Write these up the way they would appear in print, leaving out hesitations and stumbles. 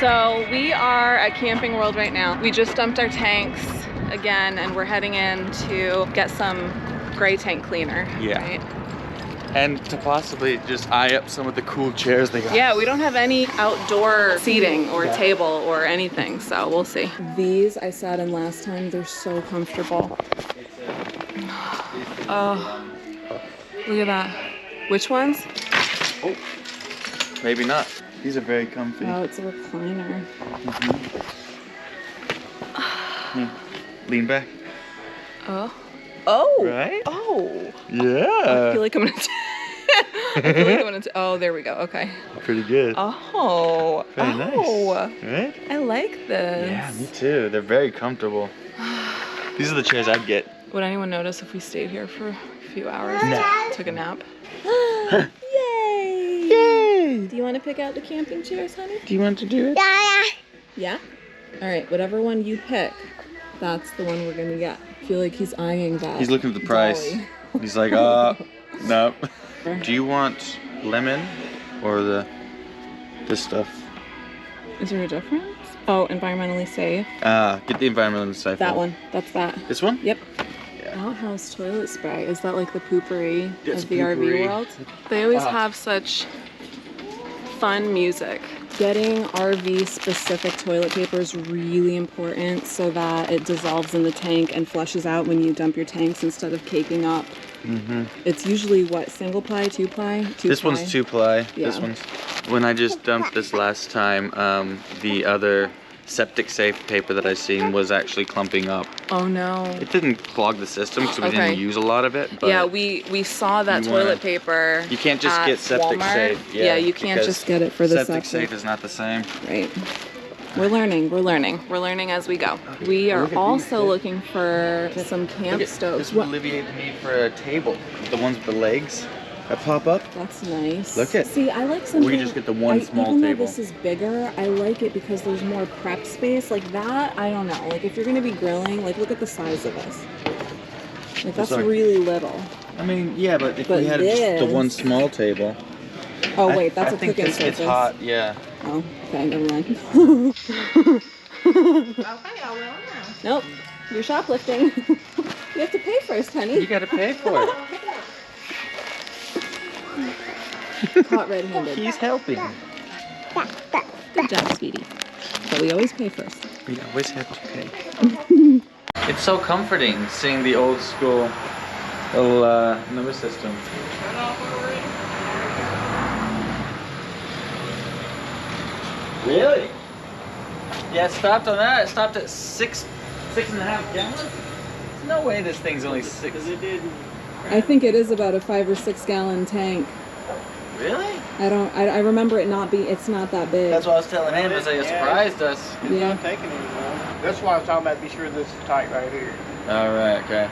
So we are at Camping World right now. We just dumped our tanks again and we're heading in to get some gray tank cleaner. Yeah. Right? And to possibly just eye up some of the cool chairs they got. Yeah, we don't have any outdoor seating or table or anything, so we'll see. These I sat in last time, they're so comfortable. Oh, look at that. Which ones? Oh, maybe not. These are very comfy. Oh, it's a recliner. Lean back. Oh. Oh. Right? Oh. Yeah. I feel like I'm gonna oh, there we go. Okay. Pretty good. Oh. Very nice. Right? I like this. Yeah, me too. They're very comfortable. These are the chairs I'd get. Would anyone notice if we stayed here for a few hours? No. Took a nap? Yay! Yay! Do you want to pick out the camping chairs, honey? Do you want to do it? Yeah? All right, whatever one you pick, that's the one we're gonna get. I feel like he's eyeing that. He's looking at the price. dolly. He's like, nope. Do you want lemon or this stuff? Is there a difference? Oh, environmentally safe. Get the environmentally safe. That one. That's that. This one? Yep. Yeah. Outhouse toilet spray. Is that like the poopery It's of the poopery. RV world? They always have such fun music. Getting RV specific toilet paper is really important so that it dissolves in the tank and flushes out when you dump your tanks instead of caking up. It's usually what, single ply, two ply? This one's 2-ply. Yeah. This one's. When I just dumped this last time, the other septic safe paper that I seen was actually clumping up. Oh no. It didn't clog the system because we didn't use a lot of it. But yeah, we saw that toilet paper. You can't just at get septic Walmart. safe. Yeah, you can't just get it for the septic safe is not the same. Right. We're learning. We're learning as we go. We are also looking for some camp stoves. This would alleviate the need for a table. The ones with the legs that pop up. That's nice. Look at. See, I like something. We just get the one small even table. Though this is bigger, I like it because there's more prep space. Like that, I don't know. Like if you're gonna be grilling, like look at the size of this. Like that's really little. I mean, yeah, but if we had just the one small table. Oh wait, that's a cooking surface. I think this gets hot. Yeah. Oh, okay, never mind. Nope, you're shoplifting. You have to pay first, honey. You gotta pay for it. Caught red-handed. He's helping. Good job, sweetie. But we always pay first. We always have to pay. It's so comforting seeing the old school little number system. Really? Yeah, it stopped on that. It stopped at 6.5 gallons. There's no way this thing's only 6. I think it is about a 5 or 6 gallon tank. Really? I remember it not be, it's not that big. That's what I was telling him, is it surprised us. It's not taking anymore. That's why I was talking about be sure this is tight right here. Alright, okay.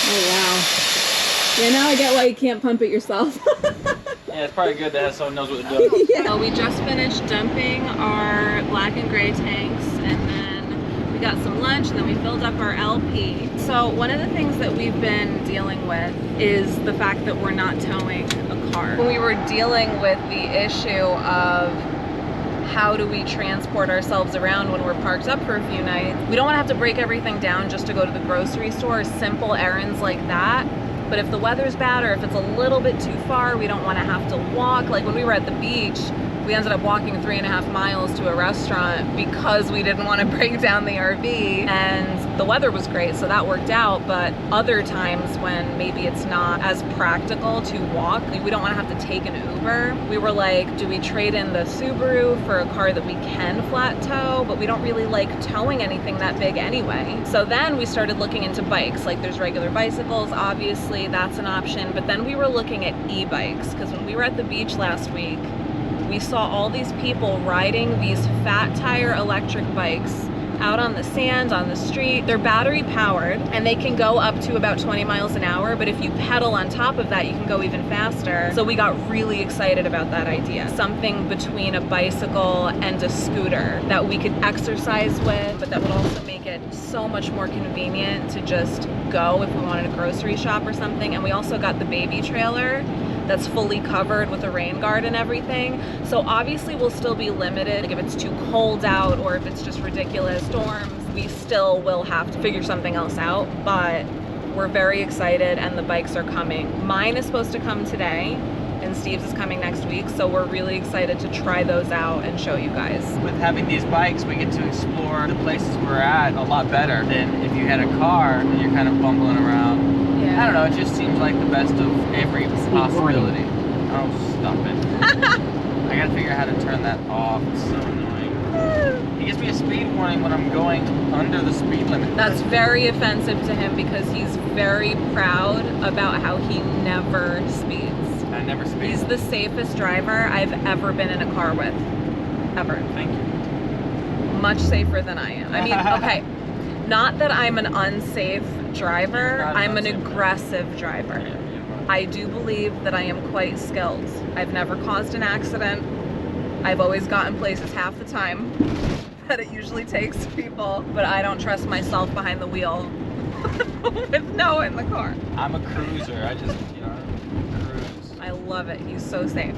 Oh wow. Yeah, now I get why you can't pump it yourself. Yeah, it's probably good to have someone knows what to do. Yeah. Well, we just finished dumping our black and gray tanks, and then we got some lunch, and then we filled up our LP. So one of the things that we've been dealing with is the fact that we're not towing a car. When we were dealing with the issue of how do we transport ourselves around when we're parked up for a few nights, we don't want to have to break everything down just to go to the grocery store, simple errands like that. But if the weather's bad or if it's a little bit too far, we don't want to have to walk. Like when we were at the beach, we ended up walking 3.5 miles to a restaurant because we didn't want to break down the RV, and the weather was great, so that worked out. But other times when maybe it's not as practical to walk, we don't want to have to take an Uber. We were like, do we trade in the Subaru for a car that we can flat tow, but we don't really like towing anything that big anyway. So then we started looking into bikes. Like there's regular bicycles, obviously that's an option, but then we were looking at e-bikes, because when we were at the beach last week, we saw all these people riding these fat tire electric bikes out on the sand, on the street. They're battery powered and they can go up to about 20 miles an hour, but if you pedal on top of that, you can go even faster. So we got really excited about that idea. Something between a bicycle and a scooter that we could exercise with, but that would also make it so much more convenient to just go if we wanted a grocery shop or something. And we also got the baby trailer that's fully covered with a rain guard and everything. So obviously we'll still be limited. Like if it's too cold out or if it's just ridiculous storms, we still will have to figure something else out. But we're very excited and the bikes are coming. Mine is supposed to come today and Steve's is coming next week. So we're really excited to try those out and show you guys. With having these bikes, we get to explore the places we're at a lot better than if you had a car and you're kind of bumbling around. Yeah. I don't know, it just seems like the best of every possibility. Oh, stop it. I gotta figure out how to turn that off. It's so annoying. He gives me a speed warning when I'm going under the speed limit. That's very offensive to him because he's very proud about how he never speeds. I never speed. He's the safest driver I've ever been in a car with. Ever. Thank you. Much safer than I am. I mean, okay, not that I'm an unsafe driver, I'm an aggressive driver. I do believe that I am quite skilled. I've never caused an accident. I've always gotten places half the time that it usually takes people, but I don't trust myself behind the wheel with Noah in the car. I'm a cruiser. I just, you know, cruise. I love it. He's so safe.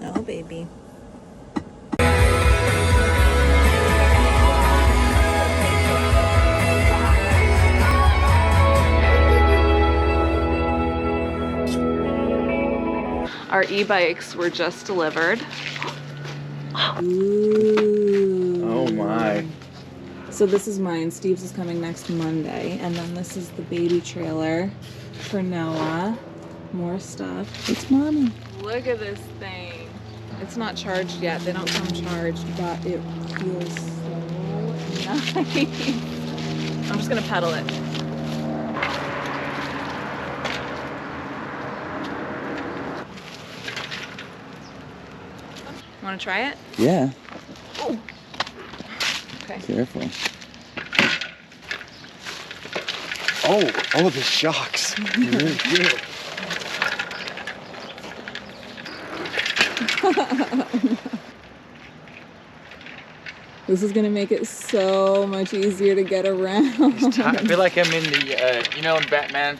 No, baby. Our e-bikes were just delivered. Ooh. Oh my. So this is mine. Steve's is coming next Monday. And then this is the baby trailer for Noah. More stuff. It's mommy. Look at this thing. It's not charged yet. They don't come charged, but it feels so nice. I'm just gonna pedal it. Want to try it? Yeah. Oh. Okay. Careful. Oh, the shocks. Really good. This is gonna make it so much easier to get around. I feel like I'm in the, you know, in Batman,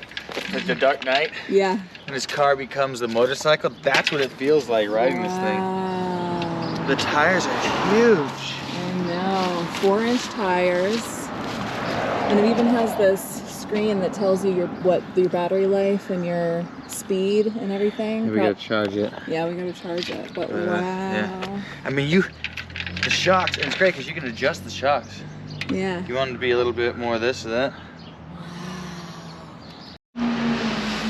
like the Dark Knight. Yeah. When his car becomes the motorcycle, that's what it feels like riding this thing. The tires are huge. I know. 4-inch tires. And it even has this screen that tells you your battery life and your speed and everything. We gotta charge it. Yeah, we gotta charge it. But wow. Yeah. I mean, the shocks, and it's great because you can adjust the shocks. Yeah. You want it to be a little bit more of this or that.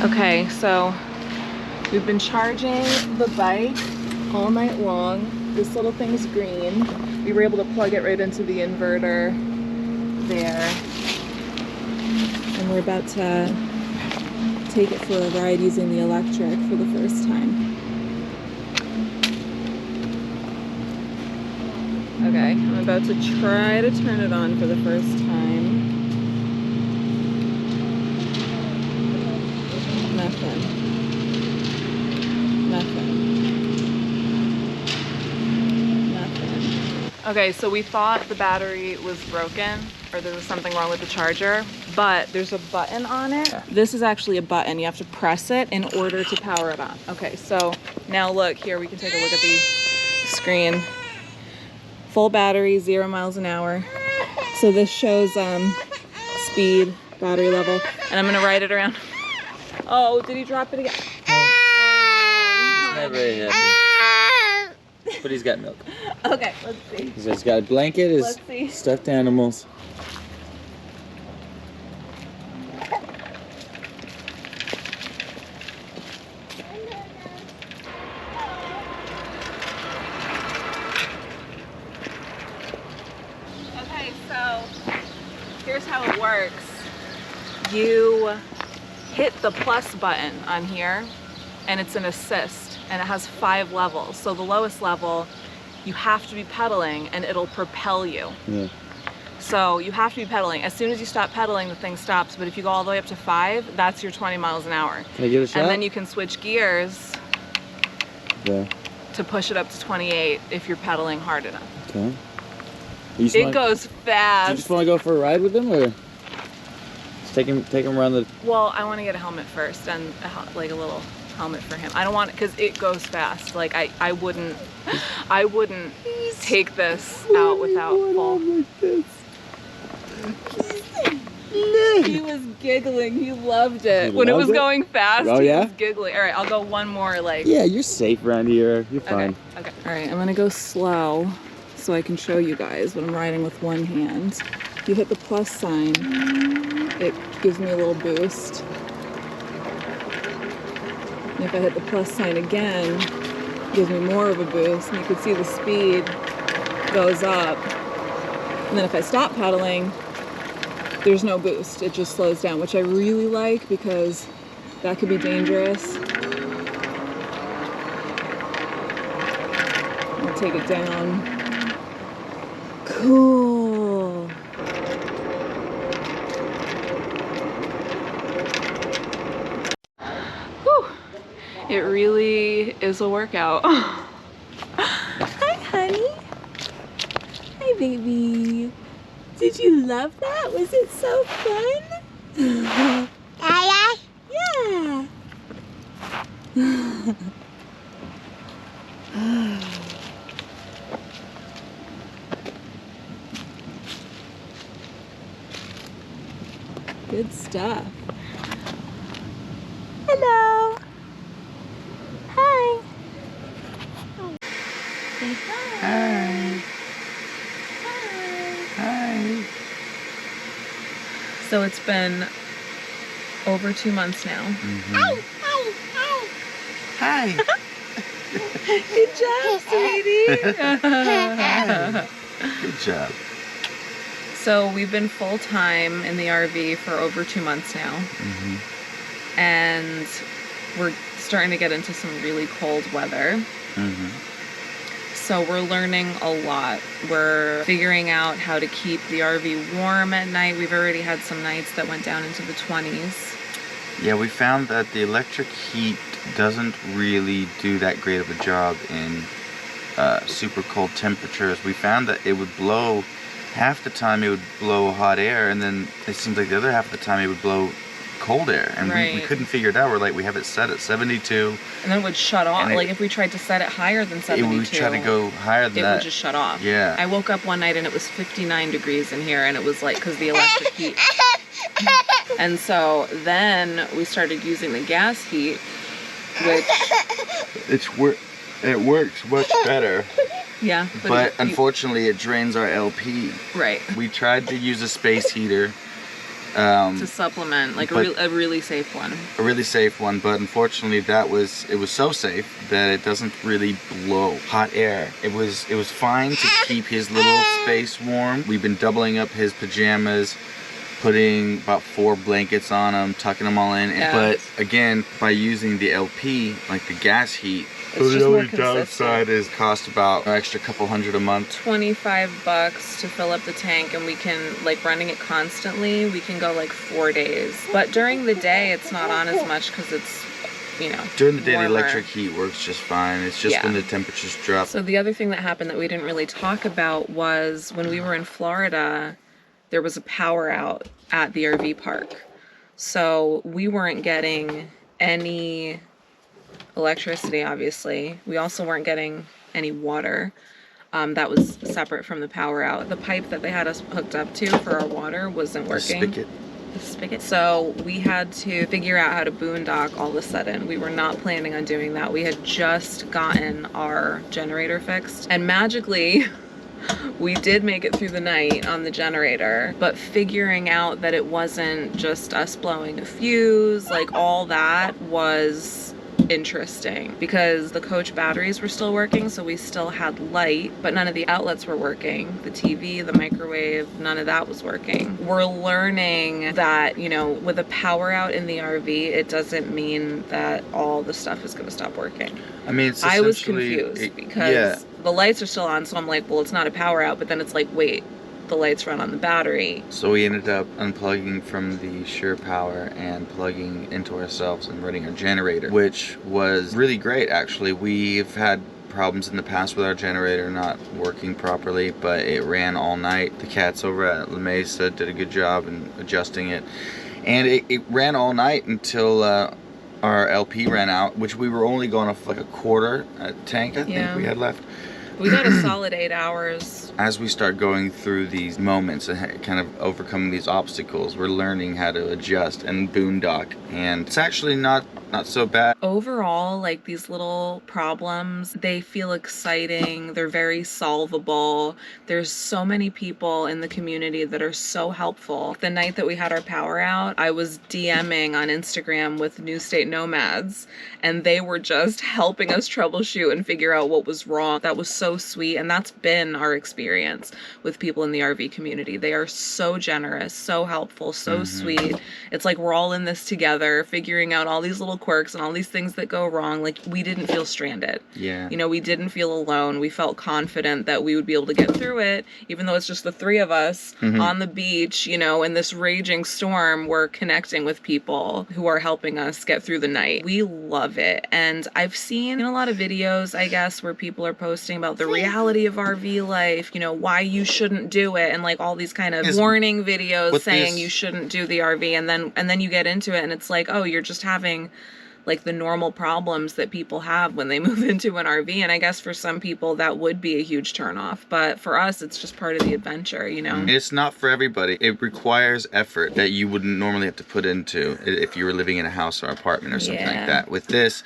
Okay, so we've been charging the bike all night long. This little thing's green. We were able to plug it right into the inverter there. And we're about to take it for a ride using the electric for the first time. Okay, I'm about to try to turn it on for the first time. Nothing. Okay, so we thought the battery was broken or there was something wrong with the charger, but there's a button on it. This is actually a button. You have to press it in order to power it on. Okay, so now look here, we can take a look at the screen. Full battery, 0 miles an hour. So this shows speed, battery level, and I'm gonna ride it around. Oh, did he drop it again? Not very happy. But he's got milk. Okay, let's see. He's got a blanket, his stuffed animals. Okay, so here's how it works. You hit the plus button on here, and it's an assist, and it has 5 levels. So the lowest level, you have to be pedaling and it'll propel you. Yeah. So you have to be pedaling. As soon as you stop pedaling, the thing stops. But if you go all the way up to 5, that's your 20 miles an hour. Can I give it a shot? And then you can switch gears to push it up to 28 if you're pedaling hard enough. Okay. It goes fast. Do you just want to go for a ride with him, or just take him around the? Well, I want to get a helmet first, and like a little helmet for him. I don't want it because it goes fast. Like I wouldn't take this out without full. He was giggling. He loved it. When it was going fast, he was giggling. All right, I'll go one more like. Yeah, you're safe around here. You're fine. Okay. All right, I'm gonna go slow so I can show you guys what I'm riding with one hand. You hit the plus sign, it gives me a little boost. And if I hit the plus sign again, it gives me more of a boost, and you can see the speed goes up. And then if I stop pedaling, there's no boost. It just slows down, which I really like because that could be dangerous. I'll take it down. Cool. Whew. It really is a workout. Hi, honey. Hi, baby. Did you love that? Was it so fun? Yeah. Good stuff. Hello. Hi. Say hi. Hi. So it's been over 2 months now. Mm-hmm. Hi. Good job, sweetie. Good job. So we've been full-time in the RV for over 2 months now. Mm-hmm. And we're starting to get into some really cold weather. Mm-hmm. So we're learning a lot. We're figuring out how to keep the RV warm at night. We've already had some nights that went down into the 20s. Yeah, we found that the electric heat doesn't really do that great of a job in super cold temperatures. We found that it would blow, half the time it would blow hot air, and then it seems like the other half of the time it would blow cold air, and we couldn't figure it out. We're like, we have it set at 72, and then it would shut off. Like if we tried to set it higher than 72, it would try to go higher than it that. would just shut off. Yeah. I woke up one night and it was 59 degrees in here, and it was like because the electric heat. And so then we started using the gas heat, which it works much better. Yeah, but unfortunately it drains our LP. Right. We tried to use a space heater to supplement, like a really safe one. A really safe one, but unfortunately it was so safe that it doesn't really blow hot air. It was fine to keep his little space warm. We've been doubling up his pajamas, putting about 4 blankets on them, tucking them all in. Yeah. But again, by using the LP, like the gas heat, It's just the more only consistent. downside is cost about an extra couple $100 a month. $25 to fill up the tank, and we can, like, running it constantly, we can go like 4 days. But during the day, it's not on as much because it's, you know, During the day, warmer. the electric heat works just fine. It's just when the temperatures drop. So the other thing that happened that we didn't really talk about was when we were in Florida, there was a power out at the RV park. So we weren't getting any electricity, obviously. We also weren't getting any water. That was separate from the power out. The pipe that they had us hooked up to for our water wasn't working. The spigot. So we had to figure out how to boondock all of a sudden. We were not planning on doing that. We had just gotten our generator fixed, and magically we did make it through the night on the generator, but figuring out that it wasn't just us blowing a fuse, like all that was interesting because the coach batteries were still working, so we still had light, but none of the outlets were working. The TV, the microwave, none of that was working. We're learning that, you know, with a power out in the RV, it doesn't mean that all the stuff is going to stop working. I mean, it's I was essentially- confused because the lights are still on, so I'm like, well, it's not a power out, but then it's like, wait, the lights run on the battery. So we ended up unplugging from the Sure Power and plugging into ourselves and running our generator, which was really great actually. We've had problems in the past with our generator not working properly, but it ran all night. The cats over at La Mesa did a good job in adjusting it, and it ran all night until our LP ran out, which we were only going off like a quarter tank, I think we had left. We got a solid 8 hours. As we start going through these moments and kind of overcoming these obstacles, we're learning how to adjust and boondock, and it's actually not so bad. Overall, like, these little problems, they feel exciting. They're very solvable. There's so many people in the community that are so helpful. The night that we had our power out, I was DMing on Instagram with New State Nomads, and they were just helping us troubleshoot and figure out what was wrong. That was so sweet, and that's been our experience with people in the RV community. They are so generous, so helpful, so sweet. It's like we're all in this together, figuring out all these little quirks and all these things that go wrong. Like, we didn't feel stranded. Yeah. You know, we didn't feel alone. We felt confident that we would be able to get through it, even though it's just the 3 of us on the beach, you know, in this raging storm. We're connecting with people who are helping us get through the night. We love it. And I've seen a lot of videos, I guess, where people are posting about the reality of RV life, you know, why you shouldn't do it, and like all these kind of warning videos saying you shouldn't do the RV, and then you get into it and it's like, oh, you're just having like the normal problems that people have when they move into an RV. And I guess for some people that would be a huge turnoff, but for us it's just part of the adventure, you know. It's not for everybody. It requires effort that you wouldn't normally have to put into if you were living in a house or apartment or something like that. With this,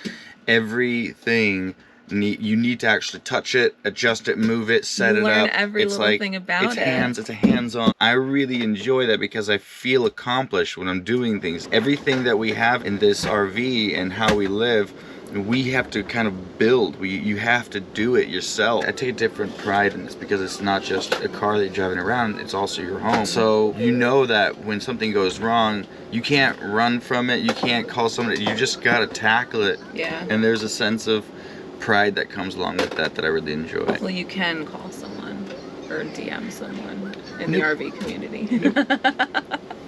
everything you need to actually touch it, adjust it, move it, set it up. Learn every it's little like, thing about it's a hands-on. I really enjoy that because I feel accomplished when I'm doing things. Everything that we have in this RV and how we live, we have to kind of build. You have to do it yourself. I take a different pride in this because it's not just a car that you're driving around, it's also your home. So you know that when something goes wrong, you can't run from it, you can't call somebody, you just gotta tackle it. Yeah. And there's a sense of pride that comes along with that I really enjoy. Well, you can call someone or DM someone in the RV community.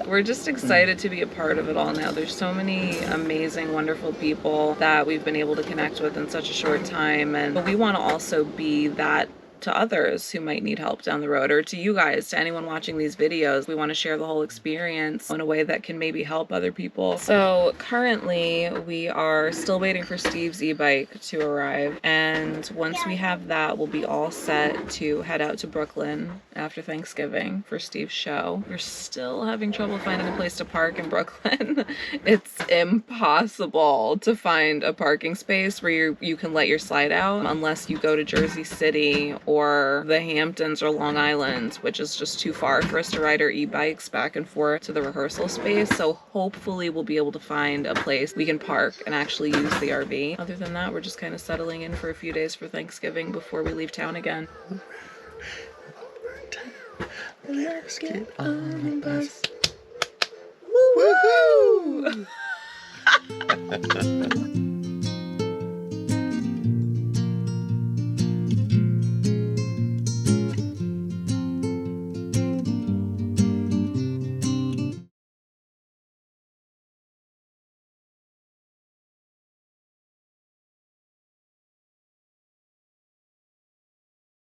We're just excited to be a part of it all now. There's so many amazing, wonderful people that we've been able to connect with in such a short time, and we want to also be that to others who might need help down the road, or to you guys, to anyone watching these videos. We want to share the whole experience in a way that can maybe help other people. So currently we are still waiting for Steve's e-bike to arrive, and once we have that, we'll be all set to head out to Brooklyn after Thanksgiving for Steve's show. We're still having trouble finding a place to park in Brooklyn. It's impossible to find a parking space where you can let your slide out unless you go to Jersey City or the Hamptons or Long Island, which is just too far for us to ride our e-bikes back and forth to the rehearsal space. So hopefully we'll be able to find a place we can park and actually use the RV. Other than that, we're just kind of settling in for a few days for Thanksgiving before we leave town again. Let's get on the bus. Woohoo!